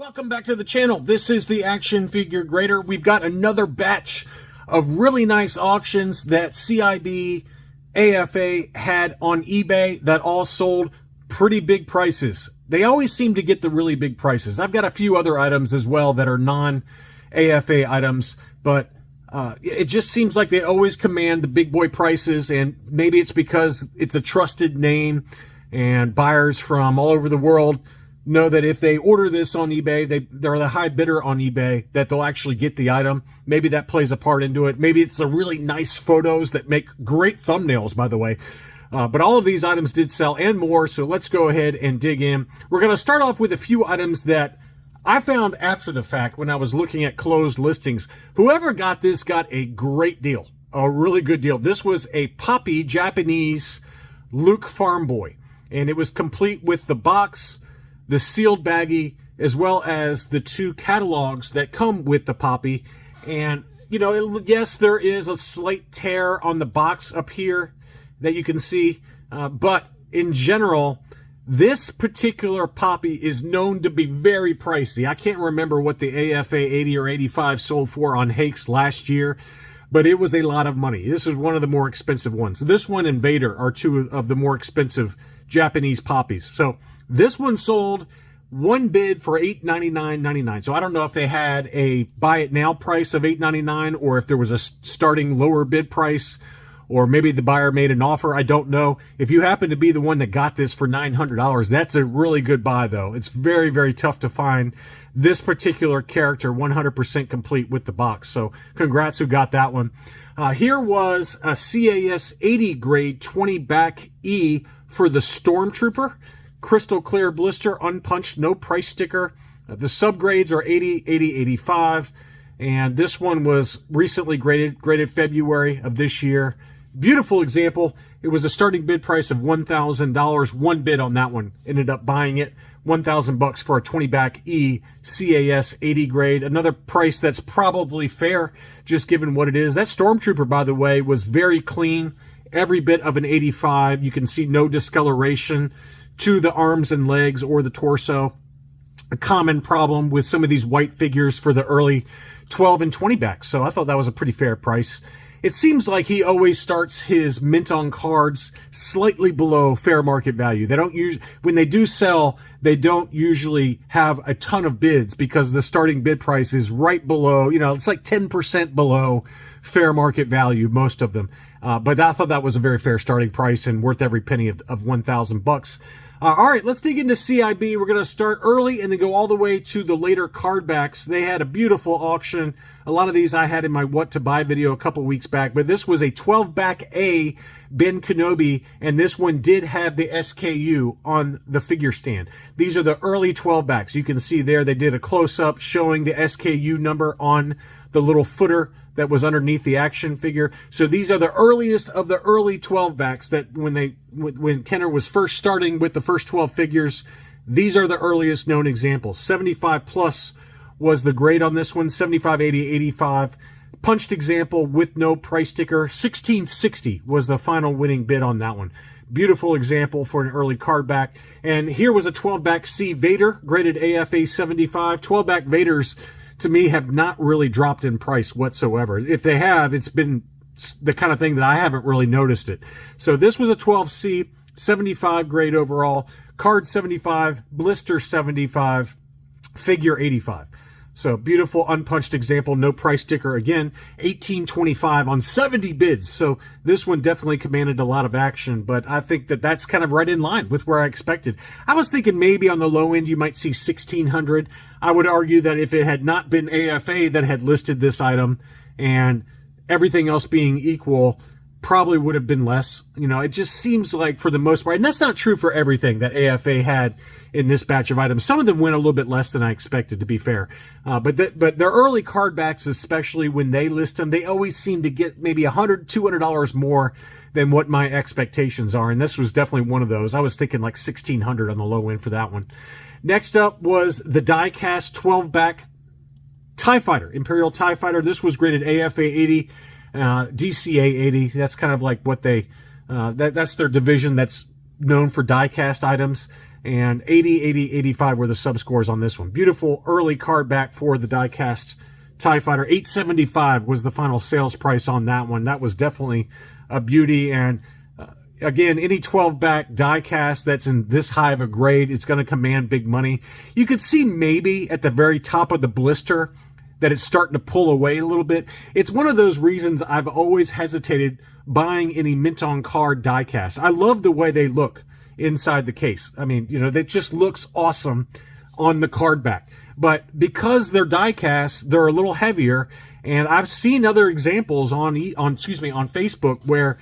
Welcome back to the channel. This is the Action Figure Grader. We've got another batch of really nice auctions that CIB AFA had on eBay that all sold pretty big prices. They always seem to get the really big prices. I've got a few other items as well that are non-AFA items, but it just seems like they always command the big boy prices, and maybe it's because it's a trusted name and buyers from all over the world know that if they order this on eBay, they're the high bidder on eBay, that they'll actually get the item. Maybe that plays a part into it. Maybe it's the really nice photos that make great thumbnails, by the way. But all of these items did sell and more, so let's go ahead and dig in. We're going to start off with a few items that I found after the fact when I was looking at closed listings. Whoever got this got a great deal, a really good deal. This was a Poppy Japanese Luke Farm Boy, and it was complete with the box, the sealed baggie, as well as the two catalogs that come with the Poppy. And, you know, yes, there is a slight tear on the box up here that you can see, but in general, this particular Poppy is known to be very pricey. I can't remember what the AFA 80 or 85 sold for on Hakes last year, but it was a lot of money. This is one of the more expensive ones. This one and Vader are two of the more expensive Japanese Poppies. So this one sold one bid for $899.99. So I don't know if they had a buy it now price of $899 or if there was a starting lower bid price, or maybe the buyer made an offer. I don't know. If you happen to be the one that got this for $900, that's a really good buy, though. It's very, very tough to find this particular character 100% complete with the box. So congrats who got that one. Here was a CAS 80 grade 20 back E for the Stormtrooper. Crystal clear blister, unpunched, no price sticker. The subgrades are 80, 80, 85. And this one was recently graded February of this year. Beautiful example. It was a starting bid price of $1,000. One bid on that one. Ended up buying it. $1,000 for a 20 back E CAS 80 grade. Another price that's probably fair, just given what it is. That Stormtrooper, by the way, was very clean. Every bit of an 85. You can see no discoloration to the arms and legs or the torso. A common problem with some of these white figures for the early 12 and 20 backs. So I thought that was a pretty fair price. It seems like he always starts his mint on cards slightly below fair market value. They don't when they do sell, they don't usually have a ton of bids because the starting bid price is right below, you know, it's like 10% below fair market value, most of them. But I thought that was a very fair starting price and worth every penny of $1,000. All right, let's dig into CIB. We're going to start early and then go all the way to the later card backs. They had a beautiful auction. A lot of these I had in my What to Buy video a couple weeks back, but this was a 12-back A Ben Kenobi, and this one did have the SKU on the figure stand. These are the early 12-backs. You can see there they did a close-up showing the SKU number on the little footer that was underneath the action figure. So these are the earliest of the early 12-backs that when Kenner was first starting with the first 12 figures, these are the earliest known examples. 75 plus was the grade on this one, 75, 80, 85. Punched example with no price sticker. 1660 was the final winning bid on that one. Beautiful example for an early card back. And here was a 12-back C Vader, graded AFA 75. 12-back Vaders, to me, have not really dropped in price whatsoever. If they have, it's been the kind of thing that I haven't really noticed it. So this was a 12C, 75 grade overall, card 75, blister 75, figure 85. So beautiful unpunched example, no price sticker. Again, 1825 on 70 bids. So this one definitely commanded a lot of action, but I think that that's kind of right in line with where I expected. I was thinking maybe on the low end you might see 1600. I would argue that if it had not been AFA that had listed this item and everything else being equal, probably would have been less. You know, it just seems like for the most part, and that's not true for everything that AFA had in this batch of items. Some of them went a little bit less than I expected, to be fair. But their early card backs, especially when they list them, they always seem to get maybe $100, $200 more than what my expectations are. And this was definitely one of those. I was thinking like 1600 on the low end for that one. Next up was the die-cast 12-back TIE Fighter, Imperial TIE Fighter. This was graded AFA 80. DCA 80, that's kind of like what they, that's their division that's known for die-cast items. and 80, 80, 85 were the sub-scores on this one. Beautiful early card back for the die-cast TIE Fighter. $875 was the final sales price on that one. That was definitely a beauty. And again, any 12-back die-cast that's in this high of a grade, it's going to command big money. You could see maybe at the very top of the blister that it's starting to pull away a little bit. It's one of those reasons I've always hesitated buying any mint-on-card die-cast. I love the way they look inside the case. I mean, that just looks awesome on the card back. But because they're die-cast, they're a little heavier. And I've seen other examples on Facebook where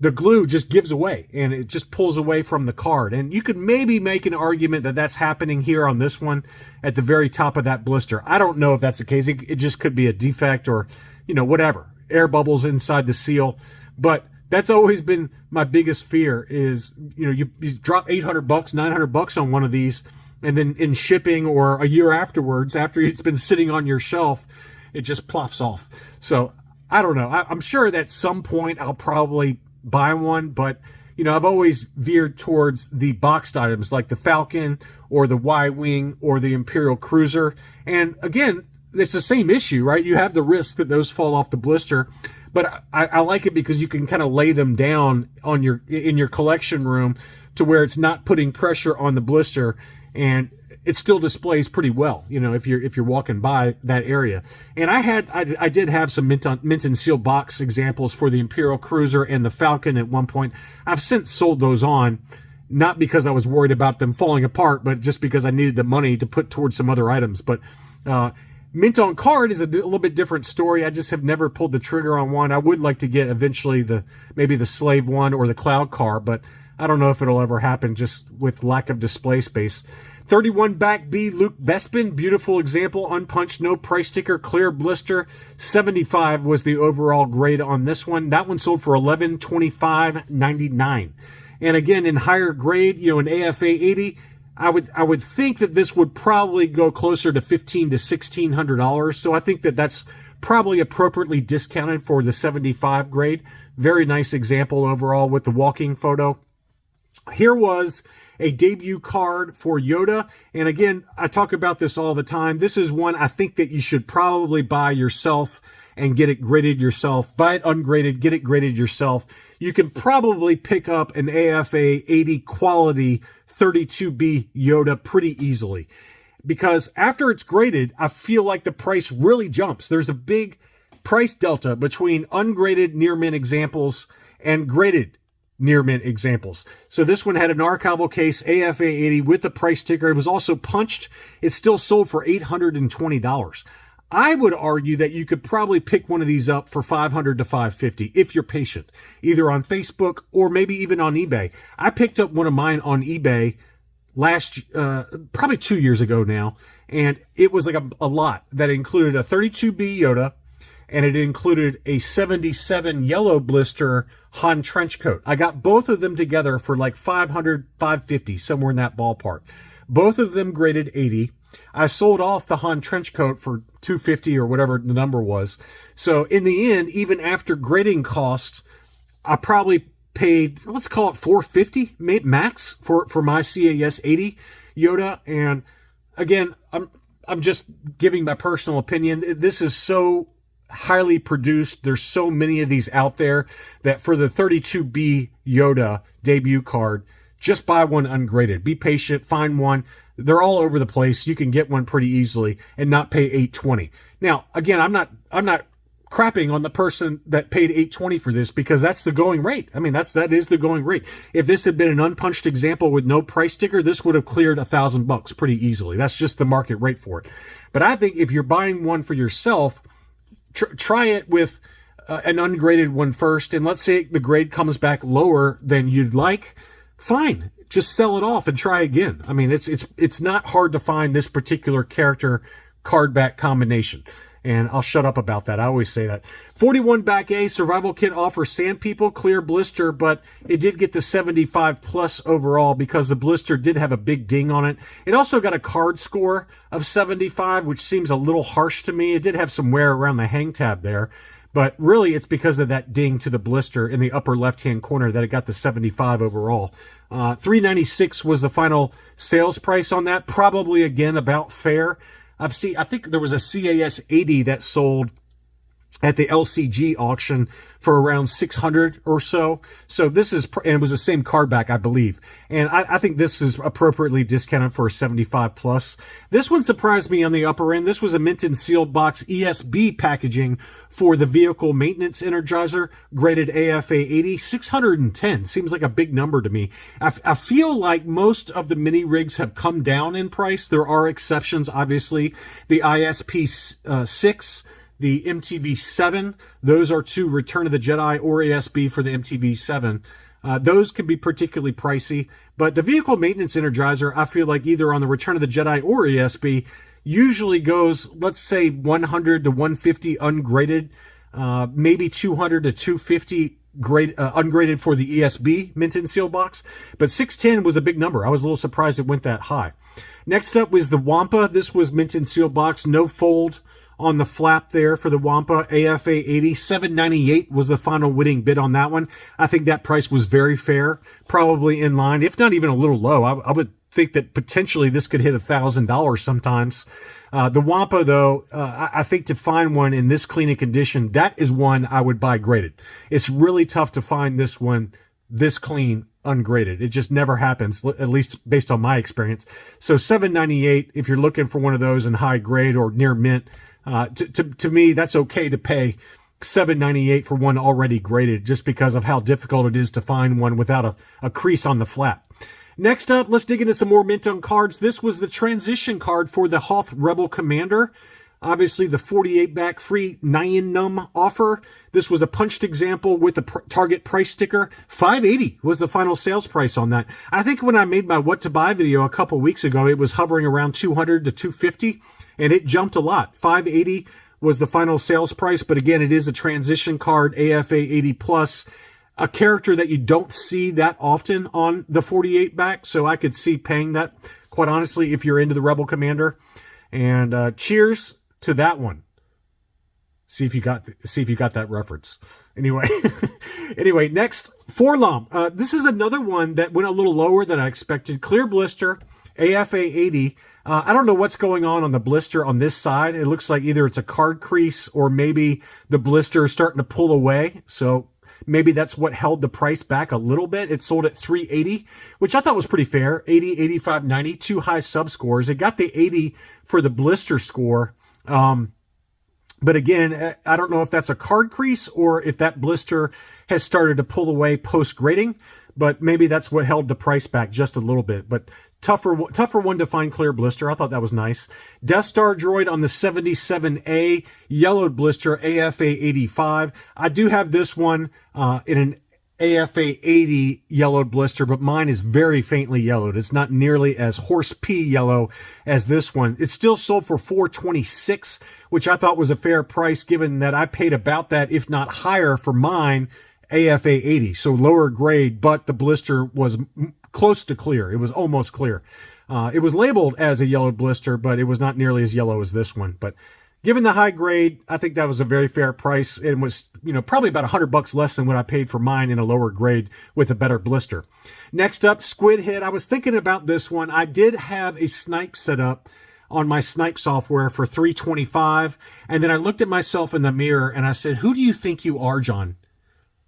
the glue just gives away and it just pulls away from the card. And you could maybe make an argument that that's happening here on this one at the very top of that blister. I don't know if that's the case. It just could be a defect or, whatever. Air bubbles inside the seal. But that's always been my biggest fear is, you drop $800, $900 on one of these, and then in shipping or a year afterwards, after it's been sitting on your shelf, it just plops off. So I don't know. I'm sure that at some point I'll probably buy one, but I've always veered towards the boxed items like the Falcon or the Y-Wing or the Imperial Cruiser. And again, it's the same issue, right? You have the risk that those fall off the blister. But I like it because you can kind of lay them down in your collection room to where it's not putting pressure on the blister, and it still displays pretty well, if you're walking by that area. And I did have some mint and seal box examples for the Imperial Cruiser and the Falcon at one point. I've since sold those on, not because I was worried about them falling apart, but just because I needed the money to put towards some other items. But mint on card is a little bit different story. I just have never pulled the trigger on one. I would like to get eventually maybe the Slave one or the Cloud car, but I don't know if it'll ever happen just with lack of display space. 31 back B Luke Bespin, beautiful example, unpunched, no price sticker, clear blister. 75 was the overall grade on this one. That one sold for $1125.99. And again, in higher grade, an AFA 80. I would think that this would probably go closer to $1,500 to $1,600. So I think that that's probably appropriately discounted for the 75 grade. Very nice example overall with the walking photo. Here was a debut card for Yoda. And again, I talk about this all the time. This is one I think that you should probably buy yourself and get it graded yourself. Buy it ungraded, get it graded yourself. You can probably pick up an AFA 80 quality 32B Yoda pretty easily. Because after it's graded, I feel like the price really jumps. There's a big price delta between ungraded near mint examples and graded near mint examples. So this one had an archival case, AFA 80 with the price sticker. It was also punched. It still sold for $820. I would argue that you could probably pick one of these up for $500 to $550 if you're patient, either on Facebook or maybe even on eBay. I picked up one of mine on eBay probably 2 years ago now, and it was like a lot that included a 32B Yoda, and it included a 77 yellow blister Han trench coat. I got both of them together for like $500, $550, somewhere in that ballpark. Both of them graded 80. I sold off the Han trench coat for $250 or whatever the number was. So in the end, even after grading costs, I probably paid, let's call it $450 max for my CAS 80 Yoda. And again, I'm just giving my personal opinion. This is so highly produced. There's so many of these out there that for the 32B Yoda debut card, just buy one ungraded. Be patient, find one. They're all over the place. You can get one pretty easily and not pay $820. Now, again, I'm not crapping on the person that paid $820 for this because that's the going rate. I mean, that is the going rate. If this had been an unpunched example with no price sticker, this would have cleared $1,000 pretty easily. That's just the market rate for it. But I think if you're buying one for yourself, try it with an ungraded one first, and let's say the grade comes back lower than you'd like. Fine, just sell it off and try again. I mean, it's not hard to find this particular character card back combination. And I'll shut up about that. I always say that. 41 back A survival kit offers Sand People clear blister, but it did get the 75 plus overall because the blister did have a big ding on it. It also got a card score of 75, which seems a little harsh to me. It did have some wear around the hang tab there, but really it's because of that ding to the blister in the upper left-hand corner that it got the 75 overall. $396 was the final sales price on that. Probably, again, about fair. I think there was a CAS 80 that sold at the LCG auction for around 600 or so. So this is, and it was the same card back, I believe. And I think this is appropriately discounted for a 75 plus. This one surprised me on the upper end. This was a mint and sealed box ESB packaging for the vehicle maintenance energizer, graded AFA 80, 610. Seems like a big number to me. I feel like most of the mini rigs have come down in price. There are exceptions, obviously. The ISP 6, the MTV 7, those are two Return of the Jedi or ASB for the MTV 7. Those can be particularly pricey, but the vehicle maintenance energizer, I feel like either on the Return of the Jedi or ASB, usually goes, let's say 100 to 150 ungraded, maybe 200 to 250 ungraded for the ESB mint and seal box, but 610 was a big number. I was a little surprised it went that high. Next up was the Wampa. This was mint and seal box, no fold on the flap there for the Wampa AFA 80. $798 was the final winning bid on that one. I think that price was very fair, probably in line, if not even a little low. I would think that potentially this could hit $1,000 sometimes. The Wampa, though, I think to find one in this clean and condition, that is one I would buy graded. It's really tough to find this one this clean ungraded. It just never happens, at least based on my experience. So $798, if you're looking for one of those in high grade or near mint, to me, that's okay to pay $798 for one already graded, just because of how difficult it is to find one without a crease on the flap. Next up, let's dig into some more mint on cards. This was the transition card for the Hoth Rebel Commander. Obviously, the 48 back free Nyanum offer. This was a punched example with the target price sticker. $580 was the final sales price on that. I think when I made my what to buy video a couple weeks ago, it was hovering around $200 to $250, and it jumped a lot. $580 was the final sales price, but again, it is a transition card, AFA 80 plus, a character that you don't see that often on the 48 back, so I could see paying that, quite honestly, if you're into the Rebel Commander. And cheers to that one. See if you got that reference. Anyway, next, Forlom. This is another one that went a little lower than I expected. Clear blister, AFA 80. I don't know what's going on the blister on this side. It looks like either it's a card crease or maybe the blister is starting to pull away. So maybe that's what held the price back a little bit. It sold at $380, which I thought was pretty fair. 80, 85, 90, two high sub scores. It got the 80 for the blister score. But again, I don't know if that's a card crease or if that blister has started to pull away post grading, but maybe that's what held the price back just a little bit. But tougher one to find clear blister. I thought that was nice. Death Star droid on the 77A, yellowed blister, AFA 85. I do have this one in an AFA 80 yellowed blister, but mine is very faintly yellowed. It's not nearly as horse pea yellow as this one. It's still sold for $426, which I thought was a fair price given that I paid about that, if not higher, for mine AFA 80. So lower grade, but the blister was close to clear. It was almost clear. It was labeled as a yellowed blister, but it was not nearly as yellow as this one. But given the high grade, I think that was a very fair price. It was, probably about $100 less than what I paid for mine in a lower grade with a better blister. Next up, Squid Head. I was thinking about this one. I did have a snipe set up on my snipe software for $325, and then I looked at myself in the mirror and I said, "Who do you think you are, John?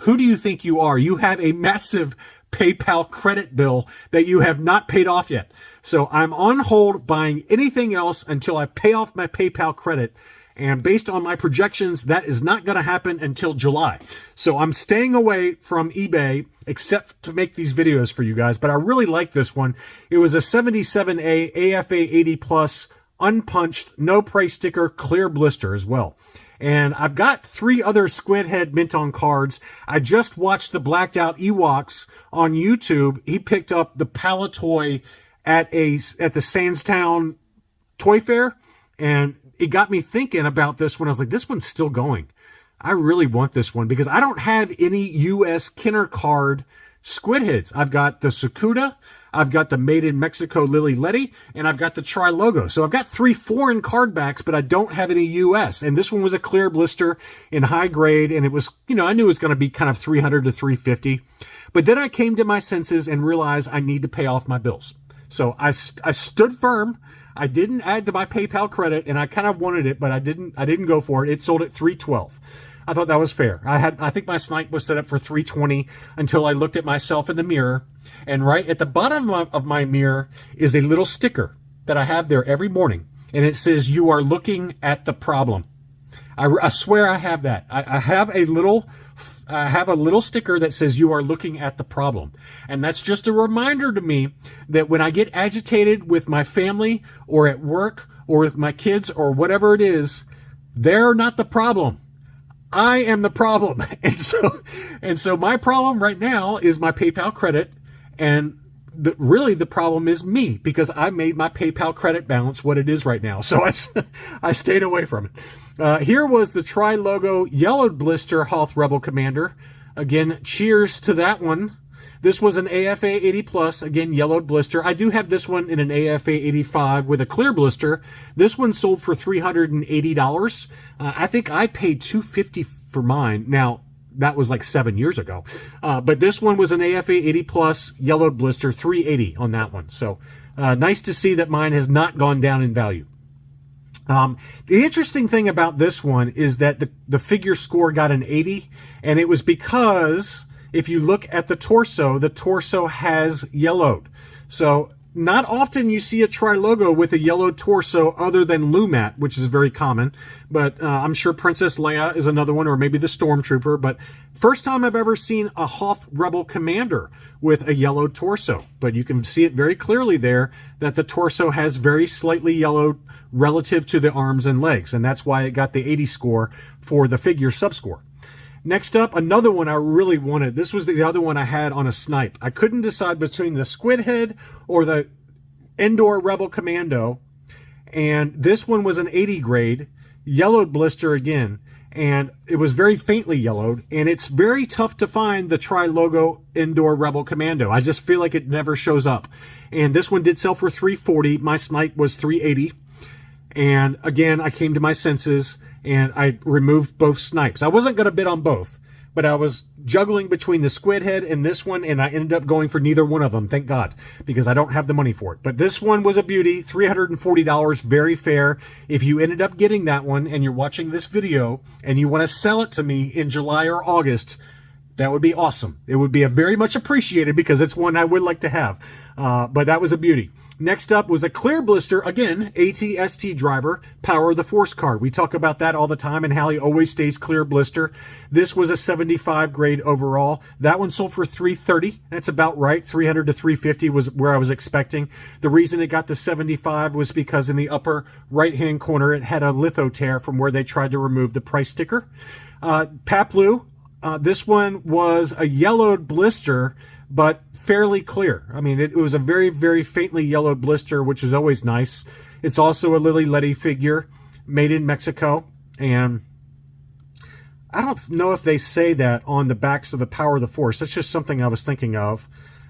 Who do you think you are? You have a massive PayPal credit bill that you have not paid off yet." So I'm on hold buying anything else until I pay off my PayPal credit. And based on my projections, that is not going to happen until July. So I'm staying away from eBay except to make these videos for you guys. But I really like this one. It was a 77A AFA 80 plus, unpunched, no price sticker, clear blister as well. And I've got 3 other Squid Head mint on cards. I just watched the Blacked Out Ewoks on YouTube. He picked up the Palatoy at the Sandstown Toy Fair, and it got me thinking about this one. I was like, this one's still going. I really want this one because I don't have any U.S. Kenner card Squid Heads. I've got the Sakuda, I've got the Made in Mexico Lily Letty, and I've got the Tri Logo. So I've got 3 foreign card backs, but I don't have any US. And this one was a clear blister in high grade, and it was, I knew it was going to be kind of 300 to 350. But then I came to my senses and realized I need to pay off my bills. So I stood firm. I didn't add to my PayPal credit, and I kind of wanted it, but I didn't go for it. It sold at $312. I thought that was fair. I think my snipe was set up for $320 until I looked at myself in the mirror, and right at the bottom of my mirror is a little sticker that I have there every morning, and it says, "You are looking at the problem." I swear I have that. I have a little sticker that says, "You are looking at the problem." And that's just a reminder to me that when I get agitated with my family or at work or with my kids or whatever it is, they're not the problem. I am the problem. And so my problem right now is my PayPal credit, and really the problem is me, because I made my PayPal credit balance what it is right now. So I stayed away from it. Here was the Tri Logo Yellowed Blister Hoth Rebel Commander. Again, cheers to that one. This was an AFA 80 plus, again, yellowed blister. I do have this one in an AFA 85 with a clear blister. This one sold for $380. I think I paid $250 for mine. Now, that was like 7 years ago. But this one was an AFA 80 plus yellowed blister, $380 on that one. So nice to see that mine has not gone down in value. The interesting thing about this one is that the figure score got an 80, and it was because if you look at the torso has yellowed. So not often you see a Tri Logo with a yellowed torso other than Lumat, which is very common. But I'm sure Princess Leia is another one, or maybe the Stormtrooper. But first time I've ever seen a Hoth Rebel Commander with a yellowed torso. But you can see it very clearly there that the torso has very slightly yellowed relative to the arms and legs. And that's why it got the 80 score for the figure subscore. Next up, another one I really wanted. This was the other one I had on a snipe. I couldn't decide between the Squid Head or the Endor Rebel Commando. And this one was an 80 grade, yellowed blister again. And it was very faintly yellowed. And it's very tough to find the Tri Logo Endor Rebel Commando. I just feel like it never shows up. And this one did sell for $340. My snipe was $380. And again, I came to my senses and I removed both snipes. I wasn't going to bid on both, but I was juggling between the Squid Head and this one, and I ended up going for neither one of them, thank God, because I don't have the money for it. But this one was a beauty, $340, very fair. If you ended up getting that one and you're watching this video and you want to sell it to me in July or August, that would be awesome. It would be a very much appreciated because it's one I would like to have. But that was a beauty. Next up was a clear blister, again, AT-ST driver, Power of the Force card. We talk about that all the time and how he always stays clear blister. This was a 75 grade overall. That one sold for $330. That's about right. 300 to 350 was where I was expecting. The reason it got the 75 was because in the upper right-hand corner, it had a litho tear from where they tried to remove the price sticker. Paplu. This one was a yellowed blister, but fairly clear. I mean, it was a very, very faintly yellowed blister, which is always nice. It's also a Lily Letty figure made in Mexico. And I don't know if they say that on the backs of the Power of the Force. That's just something I was thinking of.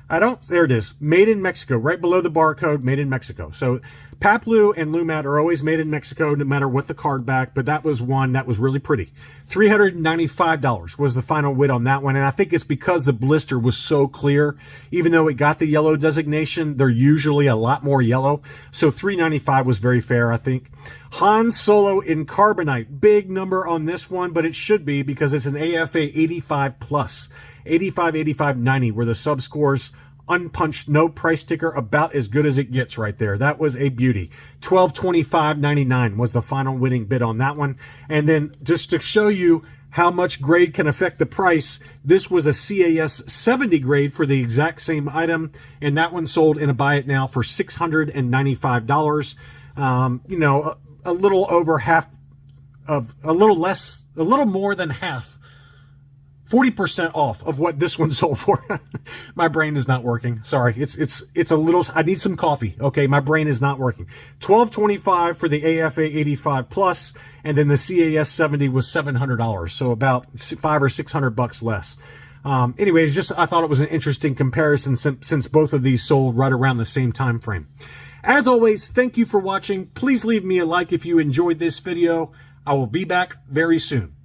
There it is. Made in Mexico, right below the barcode, made in Mexico. So Paplu and Lumat are always made in Mexico, no matter what the card back, but that was one that was really pretty. $395 was the final win on that one, and I think it's because the blister was so clear. Even though it got the yellow designation, they're usually a lot more yellow. So $395 was very fair, I think. Han Solo in Carbonite. Big number on this one, but it should be because it's an AFA 85 plus. 85, 85, 90 were the sub scores. Unpunched, no price sticker, about as good as it gets right there. That was a beauty. $1225.99 was the final winning bid on that one. And then just to show you how much grade can affect the price, this was a CAS 70 grade for the exact same item, and that one sold in a buy it now for $695. A little over half of, a little more than half, 40% off of what this one sold for. My brain is not working. Sorry. It's a little, I need some coffee. Okay. My brain is not working. $1225 for the AFA 85 plus. And then the CAS 70 was $700. So about $500 or $600 less. Anyways, just I thought it was an interesting comparison since both of these sold right around the same time frame. As always, thank you for watching. Please leave me a like if you enjoyed this video. I will be back very soon.